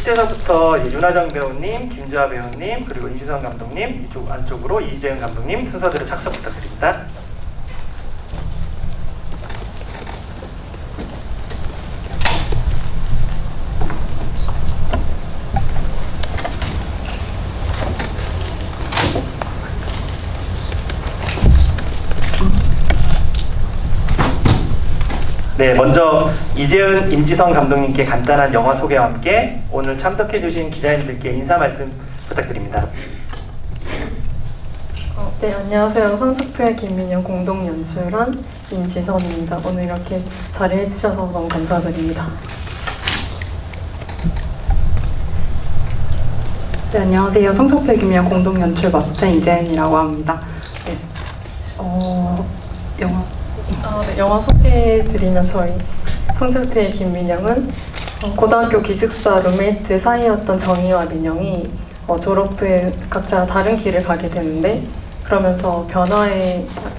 10대서부터 윤하정 배우님, 김주아 배우님, 그리고 임지성 감독님, 이쪽 안쪽으로 이재은 감독님 순서대로 착석 부탁드립니다. 네, 먼저 이재은, 임지성 감독님께 간단한 영화 소개와 함께 오늘 참석해주신 기자님들께 인사 말씀 부탁드립니다. 네, 안녕하세요. 성적표의 김민영 공동 연출한 임지선입니다. 오늘 이렇게 자리해 주셔서 너무 감사드립니다. 네, 안녕하세요. 성적표의 김민영 공동 연출 맡은 이재은이라고 합니다. 네, 영화 소개해드리면 저희 성적표의 김민영은 고등학교 기숙사 룸메이트 사이였던 정희와 민영이 졸업 후에 각자 다른 길을 가게 되는데 그러면서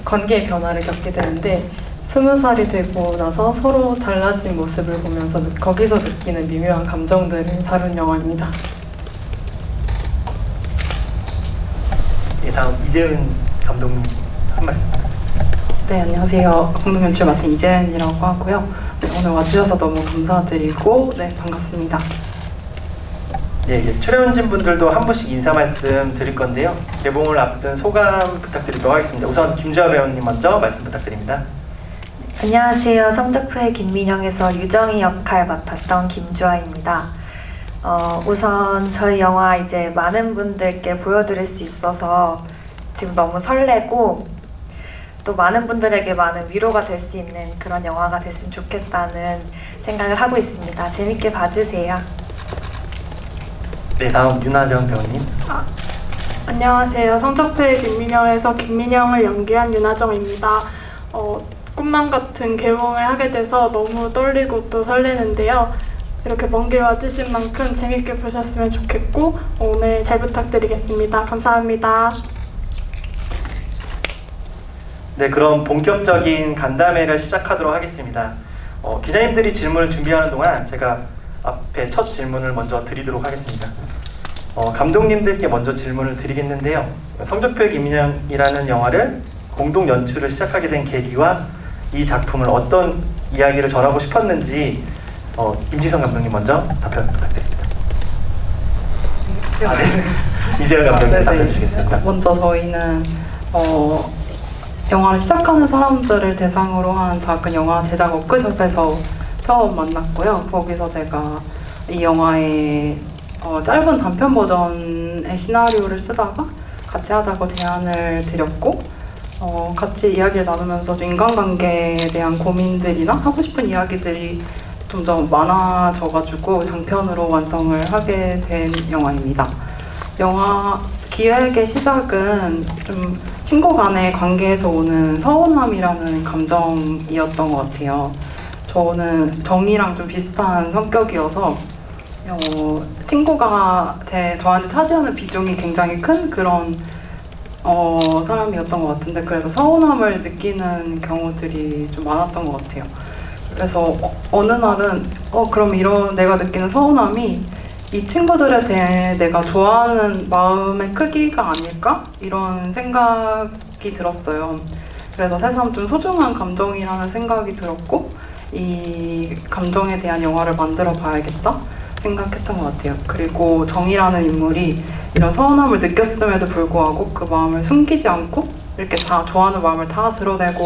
관계의 변화를 겪게 되는데 20살이 되고 나서 서로 달라진 모습을 보면서 거기서 느끼는 미묘한 감정들을 다룬 영화입니다. 예, 다음 이재은 감독님 한 말씀. 네, 안녕하세요. 공동 연출 맡은 이재은이라고 하고요. 네, 오늘 와주셔서 너무 감사드리고 네, 반갑습니다. 예, 출연진 분들도 한 분씩 인사 말씀 드릴 건데요. 개봉을 앞둔 소감 부탁드리도록 하겠습니다. 우선 김주아 배우님 먼저 말씀 부탁드립니다. 안녕하세요. 성적표의 김민영에서 유정이 역할 맡았던 김주아입니다. 우선 저희 영화 이제 많은 분들께 보여드릴 수 있어서 지금 너무 설레고 또 많은 분들에게 많은 위로가 될 수 있는 그런 영화가 됐으면 좋겠다는 생각을 하고 있습니다. 재밌게 봐주세요. 네, 다음 윤하정 배우님. 안녕하세요. 성적표의 김민영에서 김민영을 연기한 윤하정입니다. 꿈만 같은 개봉을 하게 돼서 너무 떨리고 또 설레는데요. 이렇게 먼 길 와주신 만큼 재밌게 보셨으면 좋겠고 오늘 잘 부탁드리겠습니다. 감사합니다. 네, 그럼 본격적인 간담회를 시작하도록 하겠습니다. 기자님들이 질문을 준비하는 동안 제가 앞에 첫 질문을 먼저 드리도록 하겠습니다. 감독님들께 먼저 질문을 드리겠는데요. 성적표의 김민영이라는 영화를 공동 연출을 시작하게 된 계기와 이 작품을 어떤 이야기를 전하고 싶었는지 임지성 감독님 먼저 답변 부탁드립니다. 네. 이재은 감독님 답변 주시겠습니다. 먼저 저희는 영화를 시작하는 사람들을 대상으로 한 작은 영화 제작 워크숍에서 처음 만났고요. 거기서 제가 이 영화의 짧은 단편 버전의 시나리오를 쓰다가 같이 하자고 제안을 드렸고 같이 이야기를 나누면서 인간관계에 대한 고민들이나 하고 싶은 이야기들이 점점 많아져가지고 장편으로 완성을 하게 된 영화입니다. 영화 기획의 시작은 좀 친구 간의 관계에서 오는 서운함이라는 감정이었던 것 같아요. 저는 정이랑 좀 비슷한 성격이어서 친구가 저한테 차지하는 비중이 굉장히 큰 그런 사람이었던 것 같은데 그래서 서운함을 느끼는 경우들이 좀 많았던 것 같아요. 그래서 어느 날은 그럼 내가 느끼는 서운함이 이 친구들에 대해 내가 좋아하는 마음의 크기가 아닐까? 이런 생각이 들었어요. 그래서 새삼 좀 소중한 감정이라는 생각이 들었고 이 감정에 대한 영화를 만들어 봐야겠다 생각했던 것 같아요. 그리고 정이라는 인물이 이런 서운함을 느꼈음에도 불구하고 그 마음을 숨기지 않고 이렇게 좋아하는 마음을 다 드러내고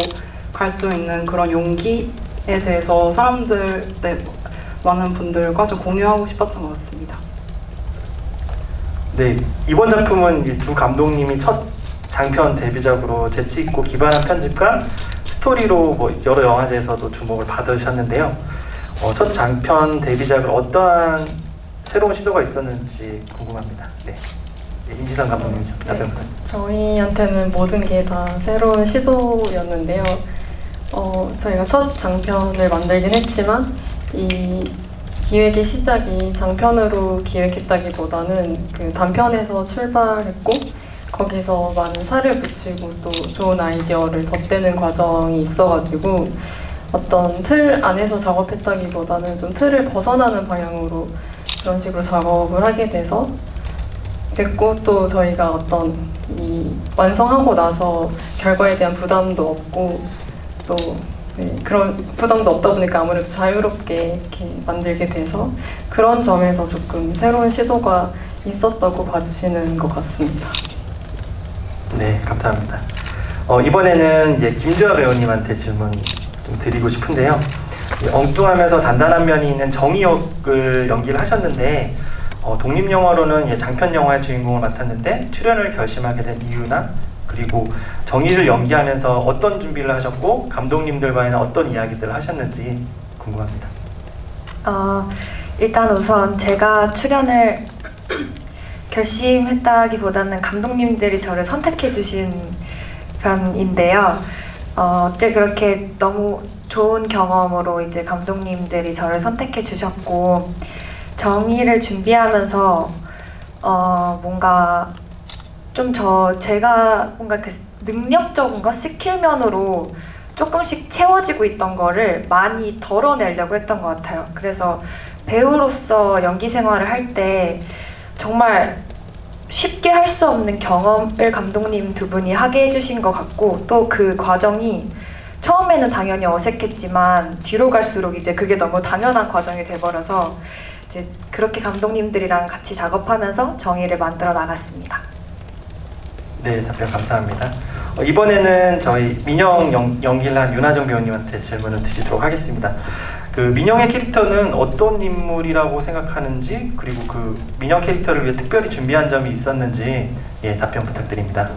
갈 수 있는 그런 용기에 대해서 많은 분들과 좀 공유하고 싶었던 것 같습니다. 네, 이번 작품은 이 두 감독님이 첫 장편 데뷔작으로 재치있고 기발한 편집과 스토리로 여러 영화제에서도 주목을 받으셨는데요. 첫 장편 데뷔작을 어떠한 새로운 시도가 있었는지 궁금합니다. 네, 임지성 감독님 답변 부탁드립니다. 저희한테는 모든 게 다 새로운 시도였는데요. 저희가 첫 장편을 만들긴 했지만 이 기획의 시작이 장편으로 기획했다기보다는 그 단편에서 출발했고 거기서 많은 살을 붙이고 또 좋은 아이디어를 덧대는 과정이 있어가지고 어떤 틀 안에서 작업했다기보다는 좀 틀을 벗어나는 방향으로 그런 식으로 작업을 하게 됐고 또 저희가 어떤 이 완성하고 나서 결과에 대한 부담도 없고 또 그런 부담도 없다 보니까 아무래도 자유롭게 이렇게 만들게 돼서 그런 점에서 조금 새로운 시도가 있었다고 봐주시는 것 같습니다. 네, 감사합니다. 이번에는 이제 김주아 배우님한테 질문 좀 드리고 싶은데요. 엉뚱하면서 단단한 면이 있는 정의 역을 연기를 하셨는데 독립영화로는 장편 영화의 주인공을 맡았는데 출연을 결심하게 된 이유나 그리고 정의를 연기하면서 어떤 준비를 하셨고 감독님들과는 어떤 이야기들을 하셨는지 궁금합니다. 일단 우선 제가 출연을 결심했다기보다는 감독님들이 저를 선택해 주신 편인데요. 어째 그렇게 너무 좋은 경험으로 이제 감독님들이 저를 선택해 주셨고 정의를 준비하면서 뭔가 좀 제가 뭔가 그 능력적인 거, 스킬면으로 조금씩 채워지고 있던 거를 많이 덜어내려고 했던 것 같아요. 그래서 배우로서 연기 생활을 할 때 정말 쉽게 할 수 없는 경험을 감독님 두 분이 하게 해주신 것 같고 또 그 과정이 처음에는 당연히 어색했지만 뒤로 갈수록 이제 그게 너무 당연한 과정이 돼버려서 이제 그렇게 감독님들이랑 같이 작업하면서 정의를 만들어 나갔습니다. 네, 답변 감사합니다. 이번에는 저희 민영 연기를 한 윤하정 배우님한테 질문을 드리도록 하겠습니다. 그 민영의 캐릭터는 어떤 인물이라고 생각하는지 그리고 그 민영 캐릭터를 위해 특별히 준비한 점이 있었는지 답변 부탁드립니다.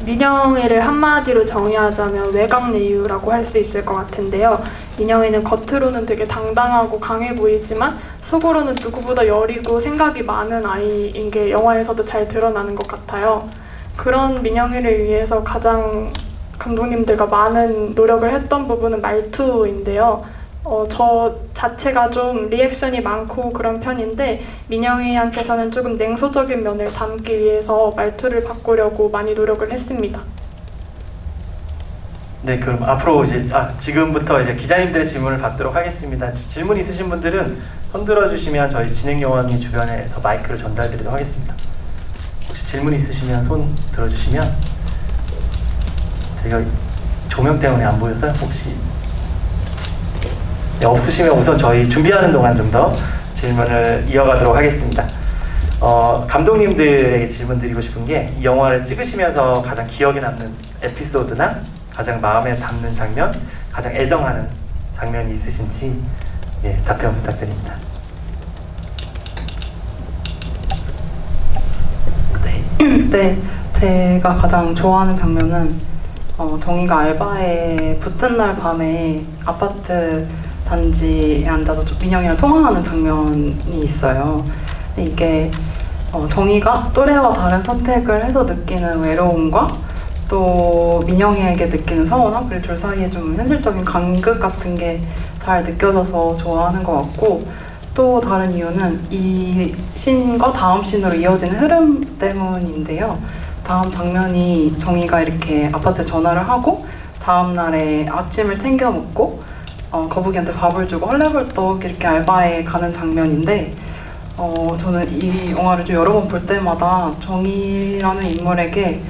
민영이를 한마디로 정의하자면 외곽내유라고 할 수 있을 것 같은데요. 민영이는 겉으로는 되게 당당하고 강해 보이지만 속으로는 누구보다 여리고 생각이 많은 아이인 게 영화에서도 잘 드러나는 것 같아요. 그런 민영이를 위해서 가장 감독님들과 많은 노력을 했던 부분은 말투인데요. 저 자체가 좀 리액션이 많고 그런 편인데 민영이한테서는 조금 냉소적인 면을 담기 위해서 말투를 바꾸려고 많이 노력을 했습니다. 네, 그럼 앞으로 이제 지금부터 이제 기자님들의 질문을 받도록 하겠습니다. 질문 있으신 분들은 손 들어주시면 저희 진행 요원이 주변에서 마이크를 전달드리도록 하겠습니다. 혹시 질문 있으시면 손 들어주시면 제가 조명 때문에 안 보여서 혹시 없으시면 우선 저희 준비하는 동안 좀 더 질문을 이어가도록 하겠습니다. 감독님들에게 질문 드리고 싶은 게 이 영화를 찍으시면서 가장 기억에 남는 에피소드나 가장 마음에 담는 장면, 가장 애정하는 장면이 있으신지 답변 부탁드립니다. 네, 제가 가장 좋아하는 장면은 정의가 알바에 붙은 날 밤에 아파트 단지에 앉아서 민영이랑 통화하는 장면이 있어요. 근데 이게 정의가 또래와 다른 선택을 해서 느끼는 외로움과 또 민영이에게 느끼는 서운함, 그리고 둘 사이에 좀 현실적인 간극 같은 게 잘 느껴져서 좋아하는 것 같고 또 다른 이유는 이 씬과 다음 씬으로 이어지는 흐름 때문인데요. 다음 장면이 정의가 이렇게 아파트에 전화를 하고 다음 날에 아침을 챙겨 먹고 거북이한테 밥을 주고 헐레벌떡 이렇게 알바에 가는 장면인데 저는 이 영화를 좀 여러 번 볼 때마다 정의라는 인물에게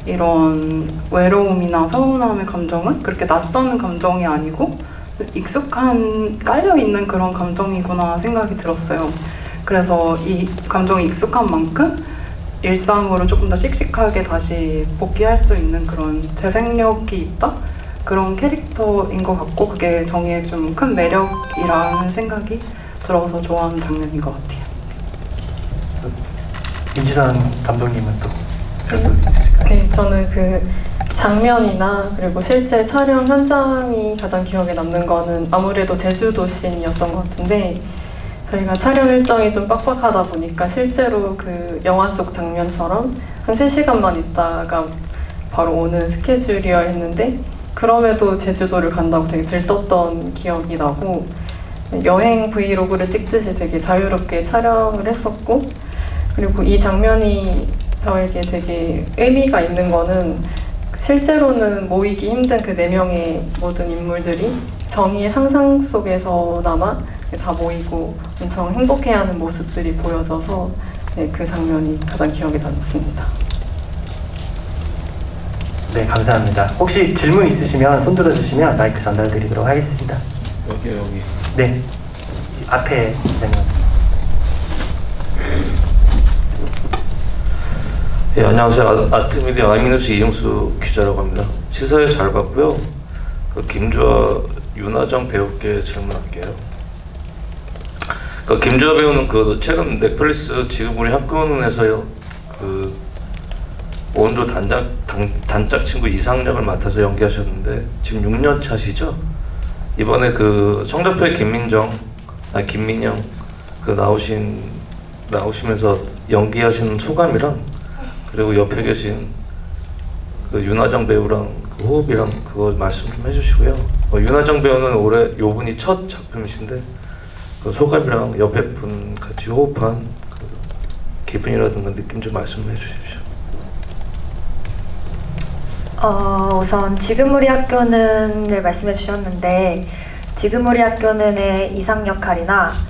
이런 외로움이나 서운함의 감정은 그렇게 낯선 감정이 아니고 익숙한 깔려있는 그런 감정이구나 생각이 들었어요. 그래서 이 감정이 익숙한 만큼 일상으로 조금 더 씩씩하게 다시 복귀할 수 있는 그런 재생력이 있다? 그런 캐릭터인 것 같고 그게 정의의 좀 큰 매력이라는 생각이 들어서 좋아하는 장면인 것 같아요. 임지선 감독님은 또 네, 저는 그 장면이나 그리고 실제 촬영 현장이 가장 기억에 남는 거는 아무래도 제주도 씬이었던 것 같은데 저희가 촬영 일정이 좀 빡빡하다 보니까 실제로 그 영화 속 장면처럼 한 3시간만 있다가 바로 오는 스케줄이어야 했는데 그럼에도 제주도를 간다고 되게 들떴던 기억이 나고 여행 브이로그를 찍듯이 되게 자유롭게 촬영을 했었고 그리고 이 장면이 저에게 되게 의미가 있는 거는 실제로는 모이기 힘든 그 4명의 모든 인물들이 정의의 상상 속에서나마 다 모이고 엄청 행복해하는 모습들이 보여져서 네, 그 장면이 가장 기억에 남습니다. 네, 감사합니다. 혹시 질문 있으시면 손 들어주시면 마이크 전달드리도록 하겠습니다. 여기. 네, 앞에 예, 안녕하세요. 아트미디어 아이미누스 이용수 기자라고 합니다. 시사회 잘 봤고요. 그 김주아 윤하정 배우께 질문할게요. 그 김주아 배우는 그 최근 넷플릭스 지금 우리 학교는에서 그 원조 단짝 친구 이상역을 맡아서 연기하셨는데 지금 6년 차시죠? 이번에 그 성적표의 김민영 그 나오시면서 연기하시는 소감이랑 그리고 옆에 계신 그 윤하정 배우랑 그 호흡이랑 그거 말씀 좀 해주시고요. 윤하정 배우는 올해 요분이 첫 작품이신데 그 소감이랑 옆에 분 같이 호흡한 그 기분이라든가 느낌 좀 말씀해 주십시오. 우선 지금 우리 학교는을 말씀해 주셨는데 지금 우리 학교는의 이상 역할이랑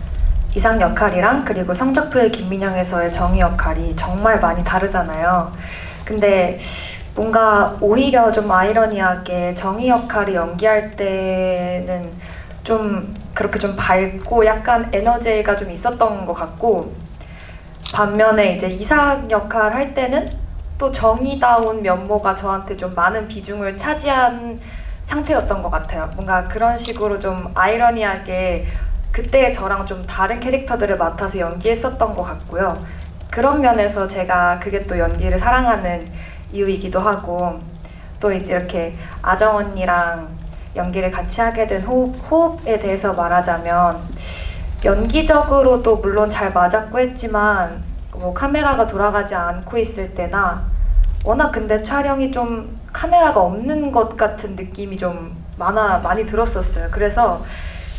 그리고 성적표의 김민영에서의 정의 역할이 정말 많이 다르잖아요. 근데 뭔가 오히려 좀 아이러니하게 정의 역할을 연기할 때는 좀 그렇게 좀 밝고 약간 에너지가 좀 있었던 것 같고, 반면에 이제 이상 역할 할 때는 또 정의다운 면모가 저한테 좀 많은 비중을 차지한 상태였던 것 같아요. 뭔가 그런 식으로 좀 아이러니하게 그때 저랑 좀 다른 캐릭터들을 맡아서 연기했었던 것 같고요. 그런 면에서 제가 그게 또 연기를 사랑하는 이유이기도 하고, 또 이제 이렇게 아정 언니랑 연기를 같이 하게 된 호흡에 대해서 말하자면, 연기적으로도 물론 잘 맞았고 했지만 뭐 카메라가 돌아가지 않고 있을 때나 워낙 근데 촬영이 좀 카메라가 없는 것 같은 느낌이 좀 많이 들었었어요. 그래서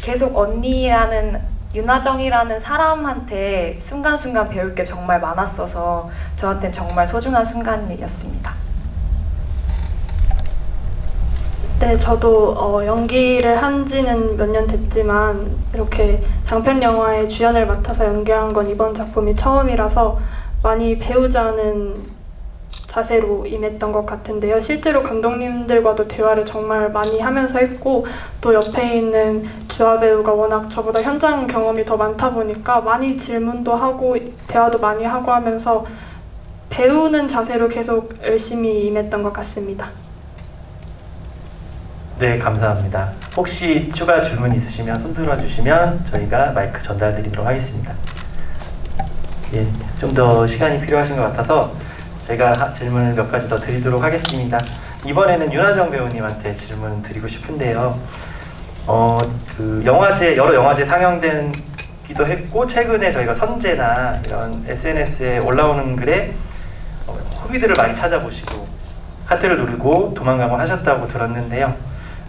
계속 언니라는 윤하정이라는 사람한테 순간순간 배울 게 정말 많았어서 저한테는 정말 소중한 순간이었습니다. 네, 저도 연기를 한 지는 몇 년 됐지만 이렇게 장편 영화의 주연을 맡아서 연기한 건 이번 작품이 처음이라서 많이 배우자는 자세로 임했던 것 같은데요. 실제로 감독님들과도 대화를 정말 많이 하면서 했고, 또 옆에 있는 주아 배우가 워낙 저보다 현장 경험이 더 많다 보니까 많이 질문도 하고 대화도 많이 하고 하면서 배우는 자세로 계속 열심히 임했던 것 같습니다. 네, 감사합니다. 혹시 추가 질문 있으시면 손 들어주시면 저희가 마이크 전달드리도록 하겠습니다. 예, 좀 더 시간이 필요하신 것 같아서 제가 질문을 몇 가지 더 드리도록 하겠습니다. 이번에는 윤하정 배우님한테 질문 드리고 싶은데요. 그 여러 영화제 상영되기도 했고, 최근에 저희가 선제나 이런 SNS에 올라오는 글에 후기들을 많이 찾아보시고 하트를 누르고 도망가곤 하셨다고 들었는데요.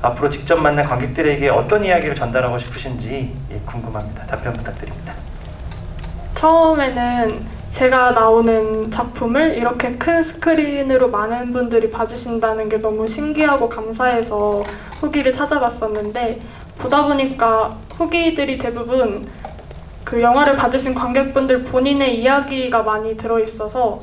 앞으로 직접 만난 관객들에게 어떤 이야기를 전달하고 싶으신지 궁금합니다. 답변 부탁드립니다. 처음에는 제가 나오는 작품을 이렇게 큰 스크린으로 많은 분들이 봐주신다는 게 너무 신기하고 감사해서 후기를 찾아봤었는데, 보다 보니까 후기들이 대부분 그 영화를 봐주신 관객분들 본인의 이야기가 많이 들어있어서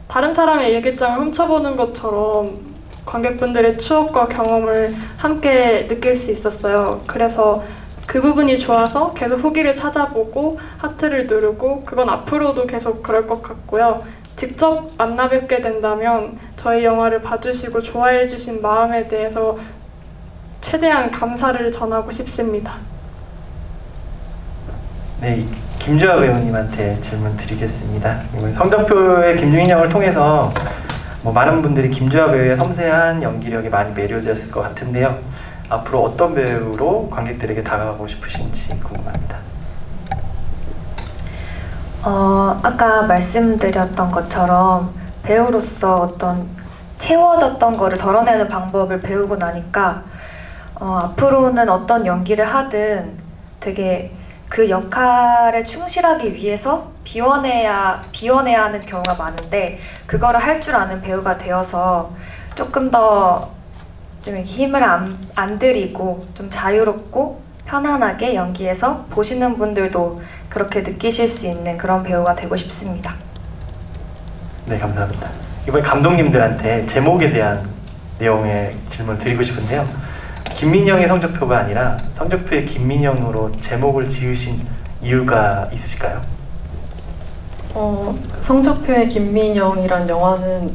다른 사람의 일기장을 훔쳐보는 것처럼 관객분들의 추억과 경험을 함께 느낄 수 있었어요. 그래서 그 부분이 좋아서 계속 후기를 찾아보고 하트를 누르고, 그건 앞으로도 계속 그럴 것 같고요. 직접 만나 뵙게 된다면 저희 영화를 봐주시고 좋아해 주신 마음에 대해서 최대한 감사를 전하고 싶습니다. 네, 김주아 배우님한테 질문 드리겠습니다. 성적표의 김민영을 통해서 많은 분들이 김주아 배우의 섬세한 연기력에 많이 매료되었을 것 같은데요. 앞으로 어떤 배우로 관객들에게 다가가고 싶으신지 궁금합니다. 아까 말씀드렸던 것처럼 배우로서 어떤 채워졌던 거를 덜어내는 방법을 배우고 나니까 앞으로는 어떤 연기를 하든 되게 그 역할에 충실하기 위해서 비워내야 하는 경우가 많은데, 그거를 할 줄 아는 배우가 되어서 조금 더 좀 힘을 안 들이고 좀 자유롭고 편안하게 연기해서 보시는 분들도 그렇게 느끼실 수 있는 그런 배우가 되고 싶습니다. 네, 감사합니다. 이번에 감독님들한테 제목에 대한 내용의 질문을 드리고 싶은데요. 김민영의 성적표가 아니라 성적표의 김민영으로 제목을 지으신 이유가 있으실까요? 성적표의 김민영이란 영화는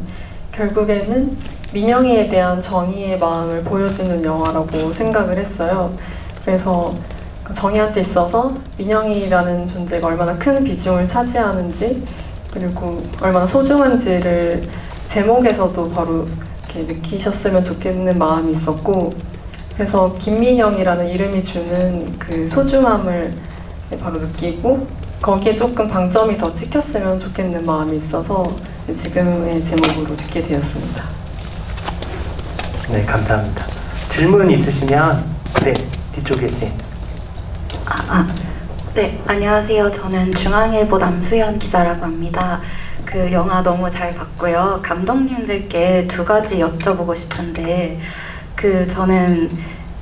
결국에는 민영이에 대한 정의의 마음을 보여주는 영화라고 생각을 했어요. 그래서 정의한테 있어서 민영이라는 존재가 얼마나 큰 비중을 차지하는지, 그리고 얼마나 소중한지를 제목에서도 바로 이렇게 느끼셨으면 좋겠는 마음이 있었고, 그래서 김민영이라는 이름이 주는 그 소중함을 바로 느끼고 거기에 조금 방점이 더 찍혔으면 좋겠는 마음이 있어서 지금의 제목으로 짓게 되었습니다. 네, 감사합니다. 질문 있으시면 네, 뒤쪽에 네. 네, 안녕하세요. 저는 중앙일보 남수연 기자라고 합니다. 그 영화 너무 잘 봤고요. 감독님들께 두 가지 여쭤보고 싶은데, 저는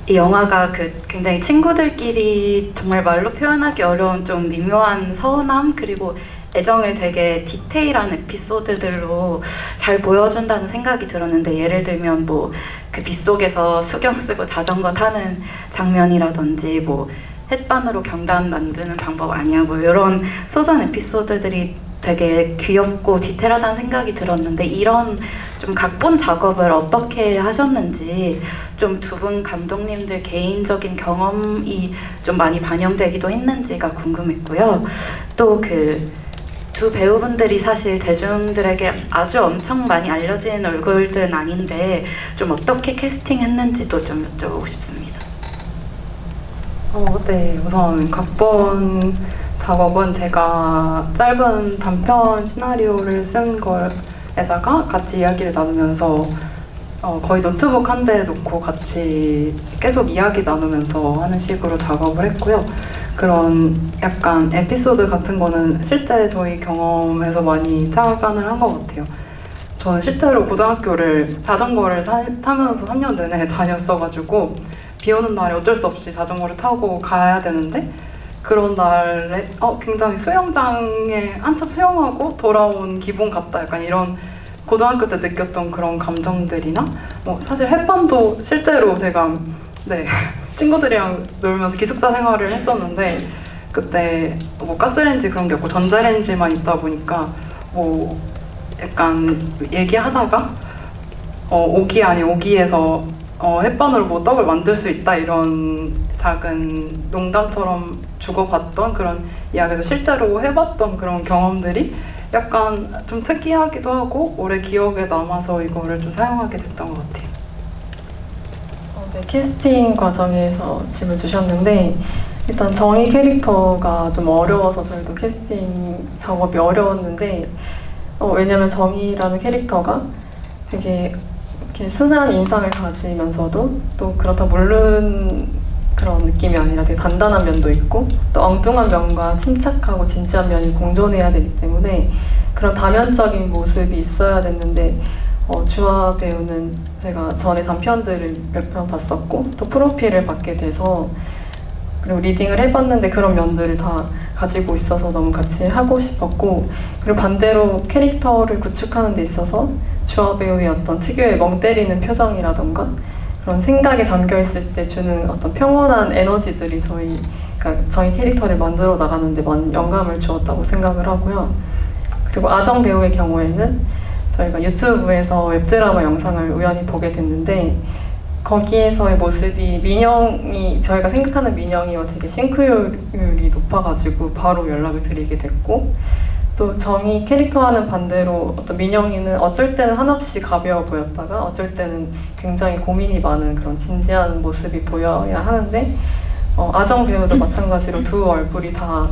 이 영화가 굉장히 친구들끼리 정말 말로 표현하기 어려운 좀 미묘한 서운함, 그리고 애정을 되게 디테일한 에피소드들로 잘 보여준다는 생각이 들었는데, 예를 들면 뭐 그 빗속에서 수경 쓰고 자전거 타는 장면이라든지, 뭐 햇반으로 경단 만드는 방법 아니야, 뭐 이런 소소한 에피소드들이 되게 귀엽고 디테일하다는 생각이 들었는데, 이런 좀 각본 작업을 어떻게 하셨는지, 좀 두 분 감독님들 개인적인 경험이 좀 많이 반영되기도 했는지가 궁금했고요. 또 두 배우분들이 사실 대중들에게 아주 엄청 많이 알려진 얼굴들은 아닌데, 좀 어떻게 캐스팅했는지도 좀 여쭤보고 싶습니다. 네, 우선 각본 작업은 제가 짧은 단편 시나리오를 쓴 거에다가 같이 이야기를 나누면서 거의 노트북 한 대 놓고 같이 계속 이야기 나누면서 하는 식으로 작업을 했고요. 그런 약간 에피소드 같은 거는 실제 저희 경험에서 많이 착안을 한 것 같아요. 저는 실제로 고등학교를 자전거를 타면서 3년 내내 다녔어가지고 비 오는 날에 어쩔 수 없이 자전거를 타고 가야 되는데, 그런 날에 굉장히 수영장에 한참 수영하고 돌아온 기분 같다, 약간 이런 고등학교 때 느꼈던 그런 감정들이나, 사실 햇반도 실제로 제가 친구들이랑 놀면서 기숙사 생활을 했었는데, 그때 뭐 가스레인지 그런 게 없고 전자레인지만 있다 보니까 뭐 약간 얘기하다가 오기 아닌 오기에서 햇반으로 뭐 떡을 만들 수 있다, 이런 작은 농담처럼 주고받던 그런 이야기에서 실제로 해봤던 그런 경험들이 약간 좀 특이하기도 하고 오래 기억에 남아서 이거를 좀 사용하게 됐던 것 같아요. 네, 캐스팅 과정에서 질문 주셨는데, 일단 정의 캐릭터가 좀 어려워서 저희도 캐스팅 작업이 어려웠는데, 왜냐면 정의라는 캐릭터가 되게 이렇게 순한 인상을 가지면서도 또 그렇다 모르는 그런 느낌이 아니라 되게 단단한 면도 있고, 또 엉뚱한 면과 침착하고 진지한 면이 공존해야 되기 때문에 그런 다면적인 모습이 있어야 됐는데, 주아 배우는 제가 전에 단편들을 몇 편 봤었고 또 프로필을 받게 돼서, 그리고 리딩을 해봤는데 그런 면들을 다 가지고 있어서 너무 같이 하고 싶었고, 그리고 반대로 캐릭터를 구축하는 데 있어서 주아 배우의 어떤 특유의 멍 때리는 표정이라던가 그런 생각에 잠겨있을 때 주는 어떤 평온한 에너지들이 저희 캐릭터를 만들어 나가는데 많은 영감을 주었다고 생각을 하고요. 그리고 아정 배우의 경우에는 저희가 유튜브에서 웹드라마 영상을 우연히 보게 됐는데, 거기에서의 모습이 저희가 생각하는 민영이와 되게 싱크율이 높아가지고 바로 연락을 드리게 됐고, 또 정의 캐릭터와는 반대로 어떤 민영이는 어쩔 때는 한없이 가벼워 보였다가 어쩔 때는 굉장히 고민이 많은 그런 진지한 모습이 보여야 하는데, 아정 배우도 마찬가지로 두 얼굴이 다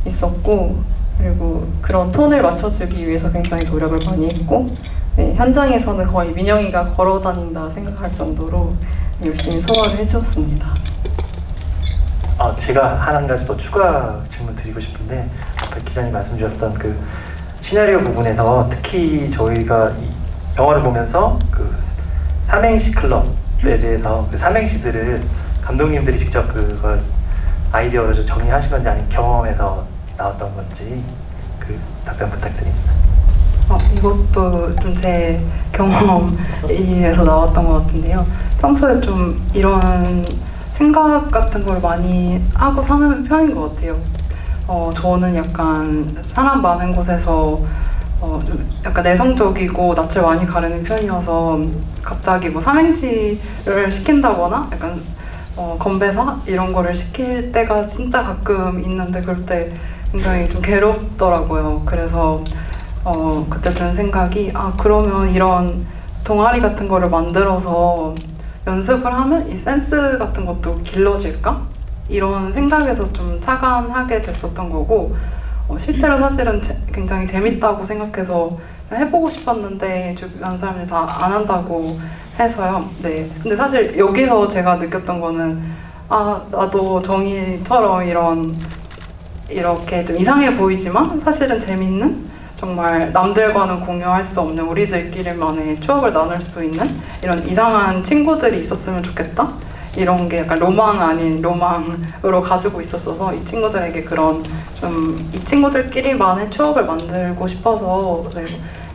있었고, 그리고 그런 톤을 맞춰주기 위해서 굉장히 노력을 많이 했고, 현장에서는 거의 민영이가 걸어다닌다 생각할 정도로 열심히 소화를 해주었습니다. 제가 한 가지 더 추가 질문 드리고 싶은데, 앞에 기자님 말씀 주셨던 그 시나리오 부분에서 특히 저희가 이 영화를 보면서 그 삼행시 클럽에 대해서 그 삼행시들을 감독님들이 직접 그걸 아이디어로 좀 정리하신 건지 아니면 경험에서 나왔던 건지 그 답변 부탁드립니다. 이것도 좀 제 경험에서 나왔던 것 같은데요. 평소에 좀 이런 생각 같은 걸 많이 하고 사는 편인 것 같아요. 저는 약간 사람 많은 곳에서 좀 약간 내성적이고 낯을 많이 가리는 편이어서 갑자기 뭐 삼행시를 시킨다거나 약간 건배사 이런 거를 시킬 때가 진짜 가끔 있는데 그럴 때 굉장히 좀 괴롭더라고요. 그래서 그때 든 생각이 그러면 이런 동아리 같은 거를 만들어서 연습을 하면 이 센스 같은 것도 길러질까? 이런 생각에서 좀 착안하게 됐었던 거고 실제로 사실은 굉장히 재밌다고 생각해서 해보고 싶었는데 주변 사람들이 다 안 한다고 해서요. 네. 근데 사실 여기서 제가 느꼈던 거는 나도 정희처럼 이렇게 좀 이상해 보이지만 사실은 재밌는 정말 남들과는 공유할 수 없는 우리들끼리만의 추억을 나눌 수 있는 이런 이상한 친구들이 있었으면 좋겠다? 이런 게 약간 로망 아닌 로망으로 가지고 있었어서 이 친구들에게 그런 좀 이 친구들끼리만의 추억을 만들고 싶어서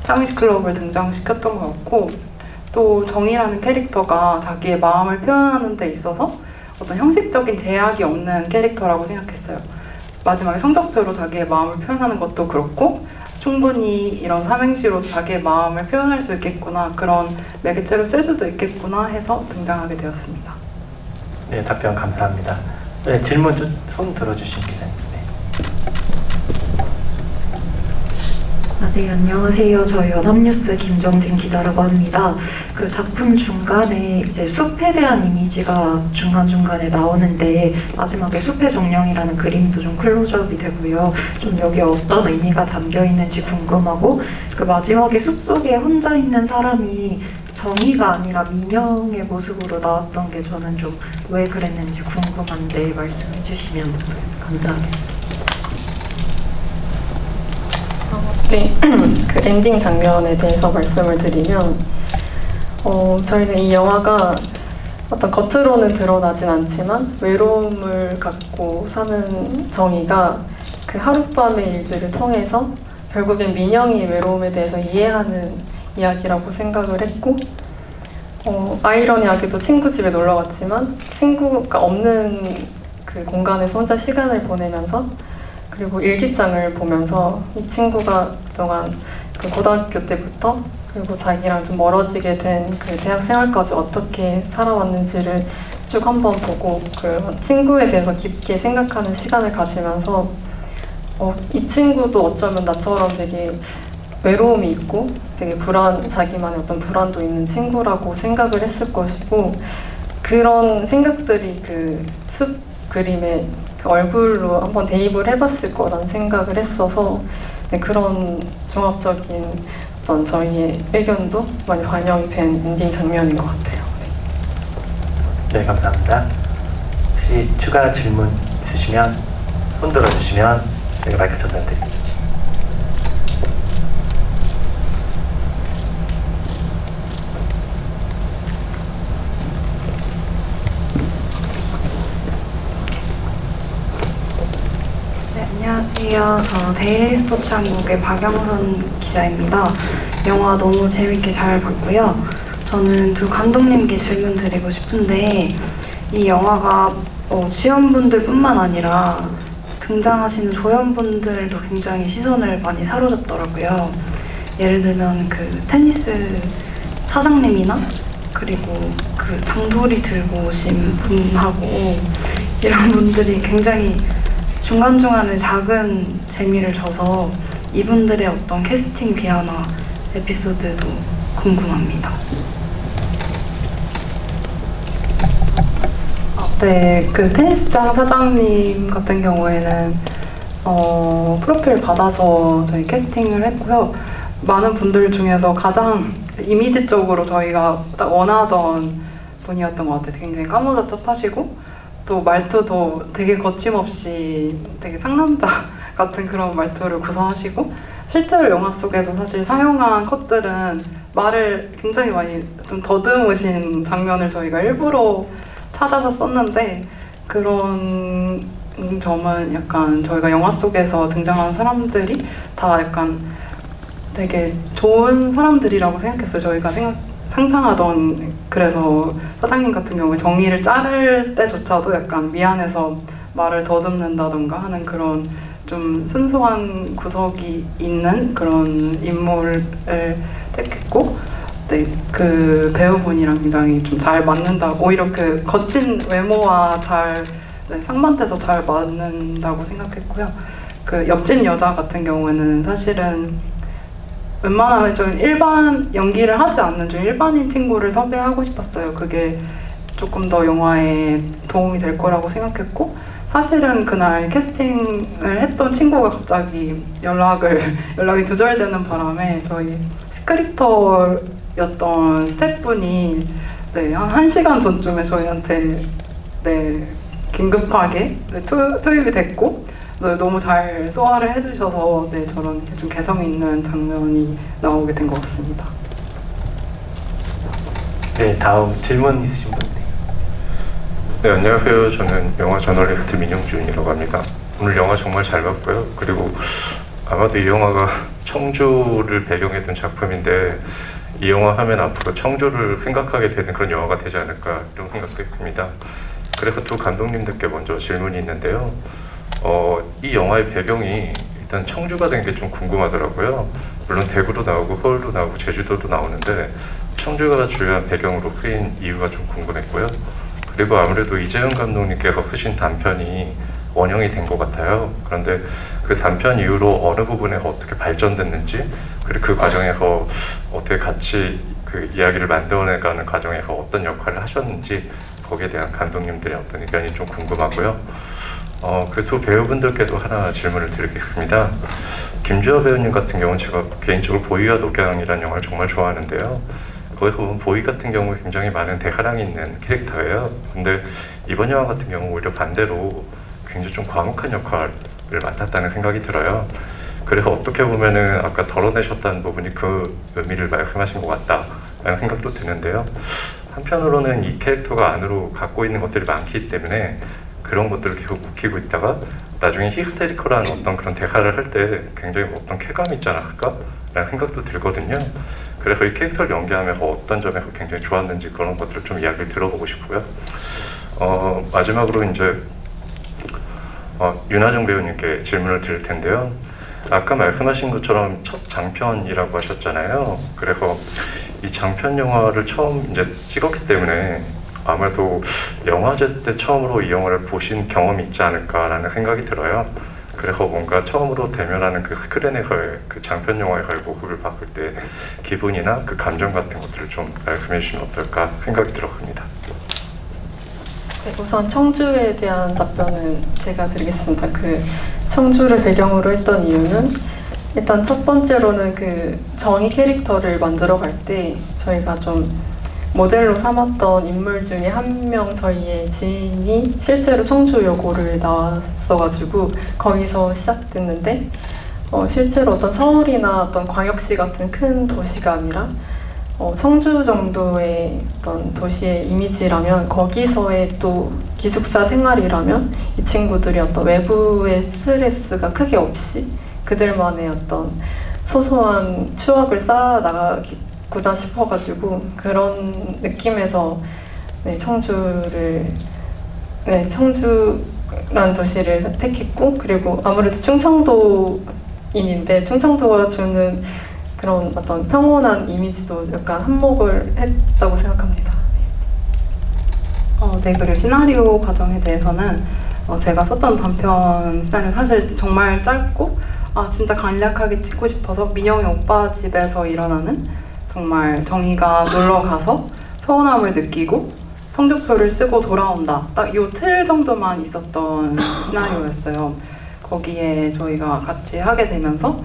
삼행시 클럽을 등장시켰던 것 같고 또 정희라는 캐릭터가 자기의 마음을 표현하는 데 있어서 어떤 형식적인 제약이 없는 캐릭터라고 생각했어요. 마지막에 성적표로 자기의 마음을 표현하는 것도 그렇고 충분히 이런 삼행시로 자기의 마음을 표현할 수 있겠구나 그런 매개체로 쓸 수도 있겠구나 해서 등장하게 되었습니다. 네, 답변 감사합니다. 네, 질문 좀 손 들어주신 기자님. 네, 안녕하세요. 저 연합뉴스 김정진 기자라고 합니다. 그 작품 중간에 이제 숲에 대한 이미지가 중간중간에 나오는데 마지막에 숲의 정령이라는 그림도 좀 클로즈업이 되고요. 좀 여기에 어떤 의미가 담겨 있는지 궁금하고 그 마지막에 숲속에 혼자 있는 사람이 정의가 아니라 민영의 모습으로 나왔던 게 저는 좀 왜 그랬는지 궁금한데 말씀해 주시면 감사하겠습니다. 네, 그 엔딩 장면에 대해서 말씀을 드리면 저희는 이 영화가 어떤 겉으로는 드러나진 않지만 외로움을 갖고 사는 정의가 그 하룻밤의 일들을 통해서 결국엔 민영이 외로움에 대해서 이해하는 이야기라고 생각을 했고 아이러니하게도 친구 집에 놀러 갔지만 친구가 없는 그 공간에서 혼자 시간을 보내면서 그리고 일기장을 보면서 이 친구가 그동안 그 고등학교 때부터 그리고 자기랑 좀 멀어지게 된 그 대학 생활까지 어떻게 살아왔는지를 쭉 한번 보고 그 친구에 대해서 깊게 생각하는 시간을 가지면서 이 친구도 어쩌면 나처럼 되게 외로움이 있고 되게 자기만의 어떤 불안도 있는 친구라고 생각을 했을 것이고 그런 생각들이 그 숲 그림에 그 얼굴로 한번 대입을 해봤을 거라는 생각을 했어서 네, 그런 종합적인 어떤 저희의 의견도 많이 반영이 된 엔딩 장면인 것 같아요. 네, 감사합니다. 혹시 추가 질문 있으시면 손 들어주시면 저희가 마이크 전달드립니다. 안녕하세요. 저 데일리 스포츠 한국의 박영선 기자입니다. 영화 너무 재밌게 잘 봤고요. 저는 두 감독님께 질문 드리고 싶은데 이 영화가 주연분들 뿐만 아니라 등장하시는 조연분들도 굉장히 시선을 많이 사로잡더라고요. 예를 들면 그 테니스 사장님이나 그리고 그 장도리 들고 오신 분하고 이런 분들이 굉장히 중간중간에 작은 재미를 줘서 이분들의 어떤 캐스팅 비하나 에피소드도 궁금합니다. 네, 그 테니스장 사장님 같은 경우에는 프로필 받아서 저희 캐스팅을 했고요. 많은 분들 중에서 가장 이미지적으로 저희가 딱 원하던 분이었던 것 같아요. 굉장히 까무잡잡하시고 또 말투도 되게 거침없이 되게 상남자 같은 그런 말투를 구사하시고 실제로 영화 속에서 사실 사용한 컷들은 말을 굉장히 많이 좀 더듬으신 장면을 저희가 일부러 찾아서 썼는데 그런 점은 약간 저희가 영화 속에서 등장하는 사람들이 다 약간 되게 좋은 사람들이라고 생각했어요. 저희가 상상하던, 그래서 사장님 같은 경우에 정의를 자를 때조차도 약간 미안해서 말을 더듬는다던가 하는 그런 좀 순수한 구석이 있는 그런 인물을 택했고, 네, 그 배우분이랑 굉장히 좀 잘 맞는다. 오히려 그 거친 외모와 잘 상반돼서 잘 맞는다고 생각했고요. 그 옆집 여자 같은 경우에는 사실은 웬만하면 좀 일반 연기를 하지 않는 좀 일반인 친구를 섭외하고 싶었어요. 그게 조금 더 영화에 도움이 될 거라고 생각했고, 사실은 그날 캐스팅을 했던 친구가 갑자기 연락이 두절되는 바람에 저희 스크립터였던 스태프분이 네, 한 1시간 전쯤에 저희한테 네, 긴급하게 투입이 됐고, 네, 너무 잘 소화를 해주셔서 네, 저런 좀 개성 있는 장면이 나오게 된 것 같습니다. 네, 다음 질문 있으신 분. 네, 안녕하세요. 저는 영화 저널리스트 민영준이라고 합니다. 오늘 영화 정말 잘 봤고요. 그리고 아마도 이 영화가 청주를 배경에 둔 작품인데, 이 영화 하면 앞으로 청주를 생각하게 되는 그런 영화가 되지 않을까 이런 생각도 했습니다. 그래서 두 감독님들께 먼저 질문이 있는데요. 이 영화의 배경이 일단 청주가 된 게 좀 궁금하더라고요. 물론 대구도 나오고 서울도 나오고 제주도도 나오는데 청주가 주요한 배경으로 쓰인 이유가 좀 궁금했고요. 그리고 아무래도 이재용 감독님께서 쓰신 단편이 원형이 된 것 같아요. 그런데 그 단편 이후로 어느 부분에 어떻게 발전됐는지, 그리고 그 과정에서 어떻게 같이 그 이야기를 만들어내가는 과정에서 어떤 역할을 하셨는지, 거기에 대한 감독님들의 어떤 의견이 좀 궁금하고요. 그 두 배우분들께도 하나 질문을 드리겠습니다. 김주하 배우님 같은 경우는 제가 개인적으로 보이와 녹양이라는 영화를 정말 좋아하는데요. 거기서 보면 보이 같은 경우에 굉장히 많은 대사량이 있는 캐릭터예요. 근데 이번 영화 같은 경우 오히려 반대로 굉장히 좀 과묵한 역할을 맡았다는 생각이 들어요. 그래서 어떻게 보면은 아까 덜어내셨다는 부분이 그 의미를 말씀하신 것 같다라는 생각도 드는데요. 한편으로는 이 캐릭터가 안으로 갖고 있는 것들이 많기 때문에 그런 것들을 계속 묵히고 있다가 나중에 히스테리컬한 어떤 그런 대사를 할 때 굉장히 어떤 쾌감이 있지 않을까라는 생각도 들거든요. 그래서 이 캐릭터를 연기하면서 어떤 점에서 굉장히 좋았는지 그런 것들을 좀 이야기를 들어보고 싶고요. 마지막으로 이제 윤하정 배우님께 질문을 드릴 텐데요. 아까 말씀하신 것처럼 첫 장편이라고 하셨잖아요. 그래서 이 장편 영화를 처음 이제 찍었기 때문에 아무래도 영화제 때 처음으로 이 영화를 보신 경험이 있지 않을까라는 생각이 들어요. 그래서 뭔가 처음으로 대면하는 그 스크린에서의 그 장편 영화에서의 모습을 봤을 때 기분이나 그 감정 같은 것들을 좀 말씀해 주시면 어떨까 생각이 들었습니다. 네, 우선 청주에 대한 답변은 제가 드리겠습니다. 그 청주를 배경으로 했던 이유는 일단 첫 번째로는 그 정의 캐릭터를 만들어갈 때 저희가 좀 모델로 삼았던 인물 중에 한 명 저희의 지인이 실제로 청주여고를 나왔어가지고 거기서 시작됐는데 실제로 어떤 서울이나 어떤 광역시 같은 큰 도시가 아니라 청주 정도의 어떤 도시의 이미지라면 거기서의 또 기숙사 생활이라면 이 친구들이 어떤 외부의 스트레스가 크게 없이 그들만의 어떤 소소한 추억을 쌓아 나가구나 싶어가지고 그런 느낌에서 청주라는 도시를 선택했고, 그리고 아무래도 충청도인인데 충청도가 주는 그런 어떤 평온한 이미지도 약간 한몫을 했다고 생각합니다. 네, 그리고 시나리오 과정에 대해서는 제가 썼던 단편 시나리오 사실 정말 짧고 진짜 간략하게 찍고 싶어서 민영이 오빠 집에서 일어나는 정말 정의가 놀러 가서 서운함을 느끼고 성적표를 쓰고 돌아온다. 딱 이 틀 정도만 있었던 시나리오였어요. 거기에 저희가 같이 하게 되면서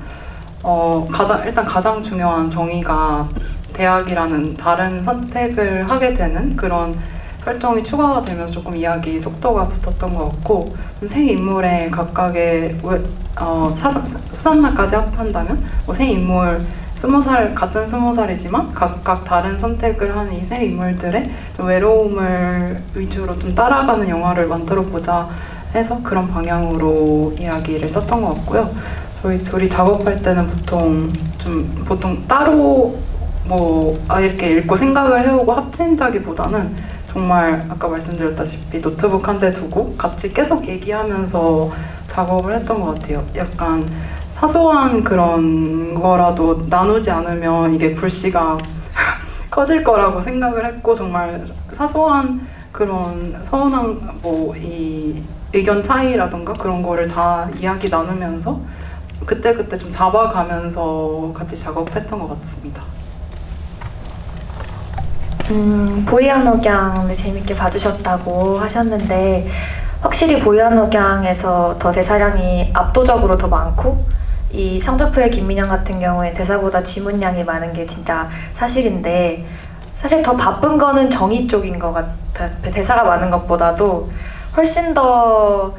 일단 가장 중요한 정의가 대학이라는 다른 선택을 하게 되는 그런 설정이 추가가 되면서 조금 이야기 속도가 붙었던 것 같고, 좀 세 인물의 각각의 수산나까지 합한다면 세 인물 20살, 같은 20살이지만 각각 다른 선택을 한 이 세 인물들의 좀 외로움을 위주로 좀 따라가는 영화를 만들어보자 해서 그런 방향으로 이야기를 썼던 것 같고요. 저희 둘이 작업할 때는 보통 따로 이렇게 읽고 생각을 해오고 합친다기보다는 정말 아까 말씀드렸다시피 노트북 한 대 두고 같이 계속 얘기하면서 작업을 했던 것 같아요. 약간 사소한 그런 거라도 나누지 않으면 이게 불씨가 커질 거라고 생각을 했고, 정말 사소한 그런 서운한 이 의견 차이라던가 그런 거를 다 이야기 나누면서 그때그때 좀 잡아가면서 같이 작업했던 것 같습니다. 보이안억양을 재밌게 봐주셨다고 하셨는데, 확실히 보이안억양에서 더 대사량이 압도적으로 더 많고, 이 성적표의 김민영 같은 경우에 대사보다 지문량이 많은 게 진짜 사실인데, 사실 더 바쁜 거는 정의 쪽인 것 같아요. 대사가 많은 것보다도 훨씬 더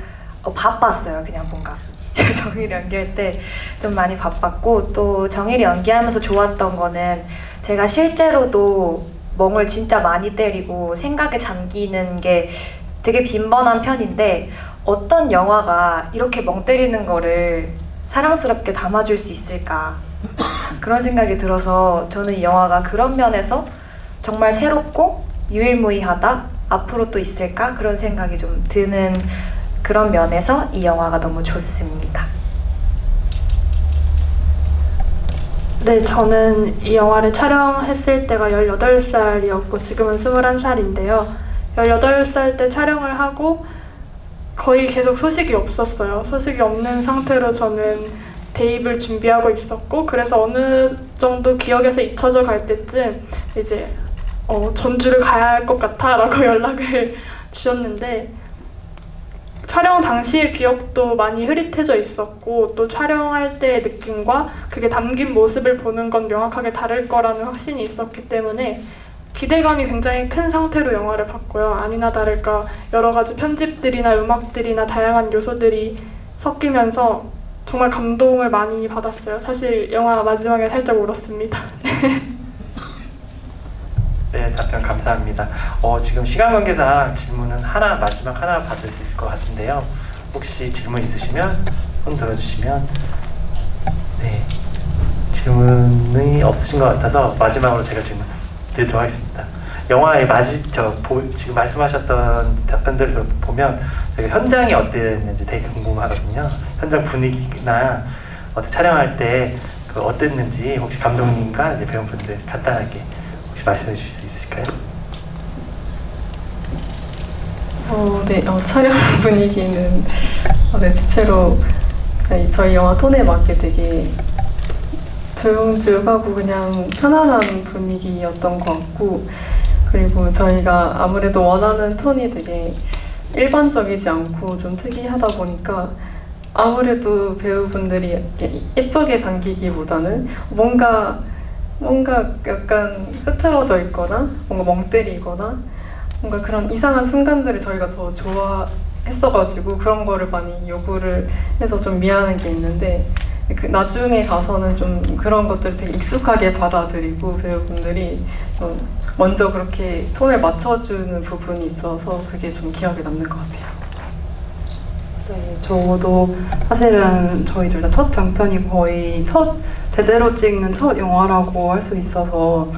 바빴어요. 그냥 뭔가 정의를 연기할 때 좀 많이 바빴고, 또 정의를 연기하면서 좋았던 거는 제가 실제로도 멍을 진짜 많이 때리고 생각에 잠기는 게 되게 빈번한 편인데, 어떤 영화가 이렇게 멍 때리는 거를 사랑스럽게 담아줄 수 있을까, 그런 생각이 들어서 저는 이 영화가 그런 면에서 정말 새롭고 유일무이하다, 앞으로 또 있을까, 그런 생각이 좀 드는 그런 면에서 이 영화가 너무 좋습니다. 네, 저는 이 영화를 촬영했을 때가 18살이었고 지금은 21살인데요. 18살 때 촬영을 하고 거의 계속 소식이 없었어요. 소식이 없는 상태로 저는 대입을 준비하고 있었고, 그래서 어느 정도 기억에서 잊혀져 갈 때쯤 이제 전주를 가야 할 것 같아 라고 연락을 주셨는데, 촬영 당시의 기억도 많이 흐릿해져 있었고, 또 촬영할 때의 느낌과 그게 담긴 모습을 보는 건 명확하게 다를 거라는 확신이 있었기 때문에 기대감이 굉장히 큰 상태로 영화를 봤고요. 아니나 다를까 여러 가지 편집들이나 음악들이나 다양한 요소들이 섞이면서 정말 감동을 많이 받았어요. 사실 영화 마지막에 살짝 울었습니다. 네, 답변 감사합니다. 지금 시간 관계상 질문은 마지막 하나 받을 수 있을 것 같은데요. 혹시 질문 있으시면 손 들어주시면. 네, 질문이 없으신 것 같아서 마지막으로 제가 질문 드리도록 하겠습니다. 영화의 지금 말씀하셨던 답변들을 보면 되게 현장이 어땠는지 되게 궁금하거든요. 현장 분위기나 촬영할 때 어땠는지 혹시 감독님과 이제 배우분들 간단하게 혹시 말씀해 주실 수 있으실까요? 네, 촬영 분위기는 네, 대체로 저희 영화 톤에 맞게 되게 조용조용하고 그냥 편안한 분위기였던 것 같고, 그리고 저희가 아무래도 원하는 톤이 되게 일반적이지 않고 좀 특이하다 보니까 아무래도 배우분들이 예쁘게 당기기보다는 뭔가 약간 흐트러져 있거나 뭔가 멍 때리거나 뭔가 그런 이상한 순간들을 저희가 더 좋아했어가지고 그런 거를 많이 요구를 해서 좀 미안한 게 있는데, 나중에 가서는 좀 그런 것들을 되게 익숙하게 받아들이고 배우분들이 먼저 그렇게 톤을 맞춰주는 부분이 있어서 그게 좀 기억에 남는 것 같아요. 네, 저도 사실은 저희 둘 다 첫 장편이 거의 제대로 찍는 첫 영화라고 할 수 있어서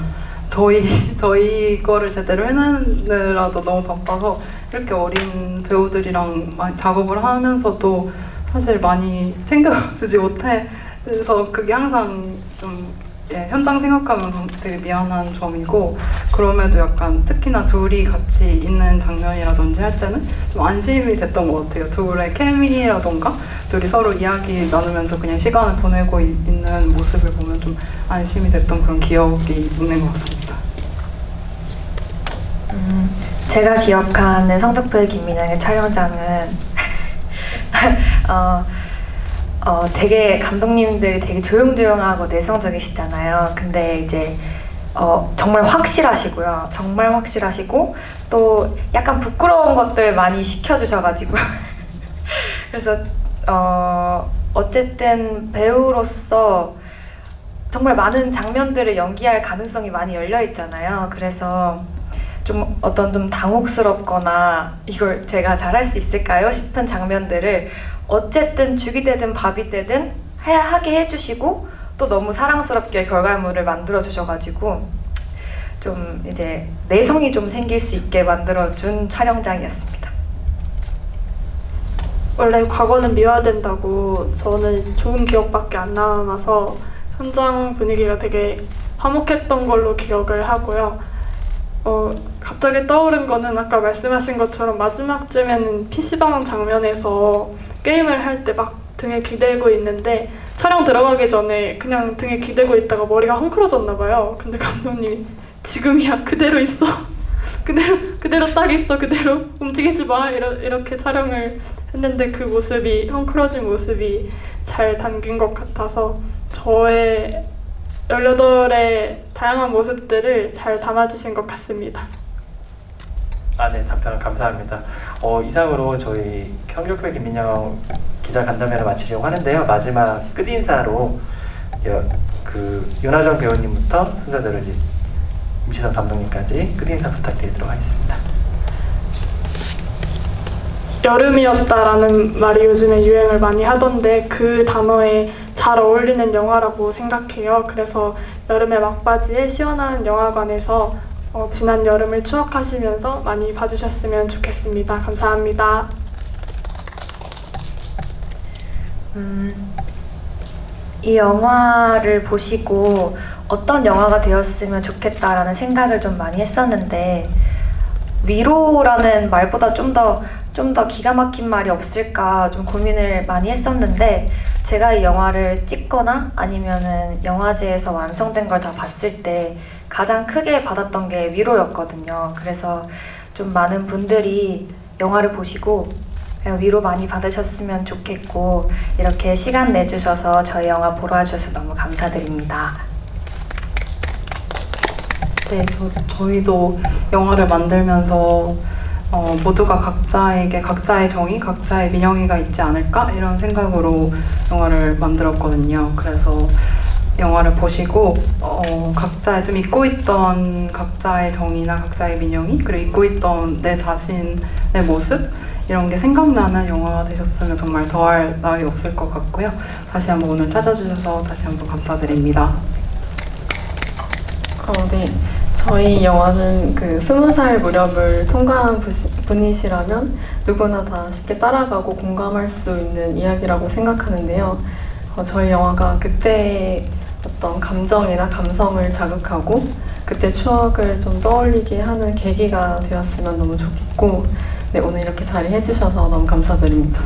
저희 거를 제대로 해내느라도 너무 바빠서 이렇게 어린 배우들이랑 많이 작업을 하면서도 사실 많이 챙겨주지 못해서 그게 항상 좀 현장 생각하면 되게 미안한 점이고, 그럼에도 약간 특히나 둘이 같이 있는 장면이라든지 할 때는 좀 안심이 됐던 것 같아요. 둘의 케미라던가 둘이 서로 이야기 나누면서 그냥 시간을 보내고 있는 모습을 보면 좀 안심이 됐던 그런 기억이 있는 것 같습니다. 제가 기억하는 성적표의 김민영의 촬영장은 되게 감독님들이 되게 조용조용하고 내성적이시잖아요. 근데 이제 정말 확실하시고요. 정말 확실하시고 또 약간 부끄러운 것들 많이 시켜주셔가지고 그래서 어쨌든 배우로서 정말 많은 장면들을 연기할 가능성이 많이 열려 있잖아요. 그래서 좀 어떤 좀 당혹스럽거나 이걸 제가 잘할 수 있을까요? 싶은 장면들을 어쨌든 죽이 되든 밥이 되든 하게 해주시고 또 너무 사랑스럽게 결과물을 만들어 주셔가지고 좀 이제 내성이 좀 생길 수 있게 만들어준 촬영장이었습니다. 원래 과거는 미화된다고 저는 좋은 기억밖에 안 남아서 현장 분위기가 되게 화목했던 걸로 기억을 하고요. 갑자기 떠오른 거는 아까 말씀하신 것처럼 마지막쯤에는 PC방 장면에서 게임을 할 때 막 등에 기대고 있는데 촬영 들어가기 전에 그냥 등에 기대고 있다가 머리가 헝클어졌나 봐요. 근데 감독님이 지금이야, 그대로 있어. 그대로 딱 있어. 그대로 움직이지 마. 이렇게 촬영을 했는데 그 모습이, 헝클어진 모습이 잘 담긴 것 같아서 저의 18의 다양한 모습들을 잘 담아주신 것 같습니다. 네, 답변 감사합니다. 이상으로 저희 성적표의 김민영 기자 간담회를 마치려고 하는데요. 마지막 끝인사로 윤하정 배우님부터 순서대로 임시선 감독님까지 끝인사 부탁드리도록 하겠습니다. 여름이었다라는 말이 요즘에 유행을 많이 하던데 그 단어에 잘 어울리는 영화라고 생각해요. 그래서 여름의 막바지에 시원한 영화관에서 지난 여름을 추억하시면서 많이 봐주셨으면 좋겠습니다. 감사합니다. 이 영화를 보시고 어떤 영화가 되었으면 좋겠다라는 생각을 좀 많이 했었는데 위로라는 말보다 좀 더 기가 막힌 말이 없을까 좀 고민을 많이 했었는데 제가 이 영화를 찍거나 아니면은 영화제에서 완성된 걸 다 봤을 때 가장 크게 받았던 게 위로였거든요. 그래서 좀 많은 분들이 영화를 보시고 위로 많이 받으셨으면 좋겠고 이렇게 시간 내주셔서 저희 영화 보러 와주셔서 너무 감사드립니다. 네, 저희도 영화를 만들면서 모두가 각자에게 각자의 정의, 각자의 민영이가 있지 않을까? 이런 생각으로 영화를 만들었거든요. 그래서 영화를 보시고 각자의 좀 잊고 있던 각자의 정의나 각자의 민영이 그리고 잊고 있던 내 자신의 모습 이런 게 생각나는 영화가 되셨으면 정말 더할 나위 없을 것 같고요. 다시 한번 오늘 찾아주셔서 다시 한번 감사드립니다. 네. 저희 영화는 20살 무렵을 통과한 분이시라면 누구나 다 쉽게 따라가고 공감할 수 있는 이야기라고 생각하는데요. 저희 영화가 그때의 어떤 감정이나 감성을 자극하고 그때 추억을 좀 떠올리게 하는 계기가 되었으면 너무 좋겠고 네, 오늘 이렇게 자리해 주셔서 너무 감사드립니다.